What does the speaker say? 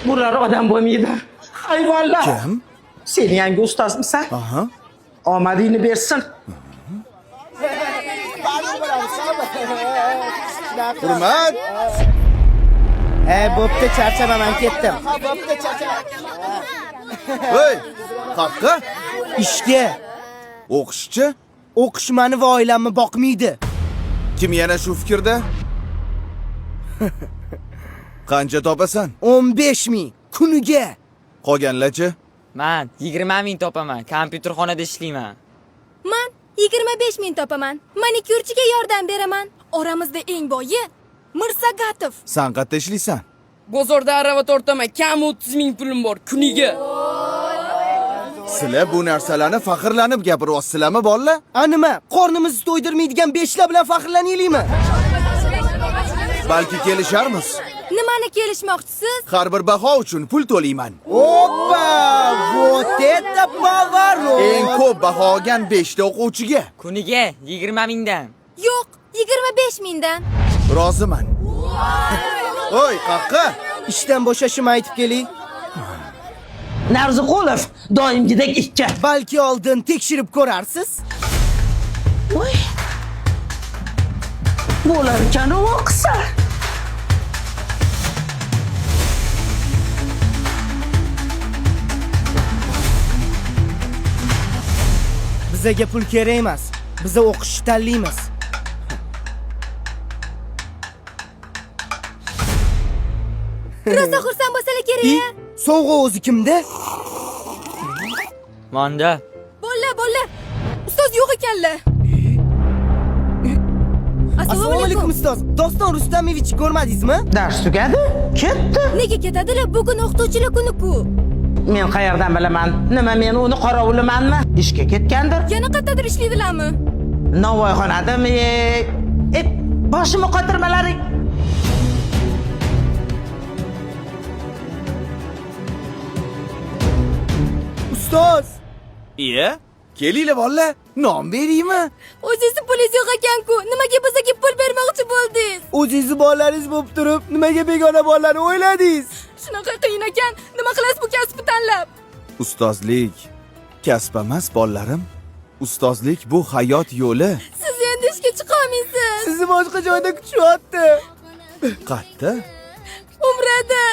Bular odam bo'lmaydi. Hayvonlar. Kim? Sen yangi ustozmisan? Aha. Omadingni bersin. Hurmat. Bo'pti, charchamaman, ketdim. Hey, qaqqa? Ishga. O'qishchi? O'qish meni va oilamni boqmaydi. Kim yana shu fikrda? Qancha topasan? 15 ming kuniga. Qolganlarchi? Men 20 ming topaman. Kompyuterxonada ishlayman. Men 25 ming topaman. Manikyurchiga yordam beraman. Oramizda eng boyi Mirsagatov. Sen qayerda ishlaysan? Bozorda arava tortaman. Kam 30 ming pulim bor kuniga. Sizlar bu narsalarni faxrlanib gapiryapsizlarmi, bolalar? Nima? Qornimizni to'ydirmaydigan beshlar bilan faxrlanaylikmi? Balki kelisharmiz. Nimani kelishmoqchisiz? Har bir baho uchun pul to'layman. Oppa! Вот это поворот! Eng ko'p baho olgan 5 ta o'quvchiga. Kuniga 20 mingdan. Yo'q, 25 mingdan. Roziman. Oy, qaqqa? Ishdan bo'shashimni aytib keling. Narziqulov doimgidek ikki. Balki oldin tekshirib ko'rarsiz. Voy. Bo'lar ekan o'qisa. Bizga pul kerak emas. Biz o'qishni tanlaymiz. Rosa xursand bo'lsalar kerak. Sovg'a o'zi kimda? Manda. Bo'lla. Ustoz yo'q ekanlar. Assalomu alaykum ustoz. Doston Rustamovich ko'rmadingizmi? Dars tugadi, ketdi. Nega ketadilar? Bugun o'qituvchilar kuni-ku. Men qayerdan bilaman? Nima men uni qoravulimanmi? Ishga ketgandir. Yana qayerdadir ishlaydilarmi? Navoiyxonadami? Boshimni qotirmalaring. Ustoz, Iya? Kelinglar bolalar, non beraymi? O'zingiz pulingiz yo'q ekan-ku. Nimaga bizga pul bermoqchi bo'ldingiz? o'zingizni bolalaringiz bo'lib turib, nimaga begona bolalarni o'yladingiz? Shunaqa qiyin ekan. Nima qilasiz bu kasbni tanlab? Ustozlik kasb emas, bolalarim. Ustozlik bu hayot yo'li. Siz endi ishga chiqolmaysiz. Sizni boshqa joyda kutishyapti. Qayerda? Umrada.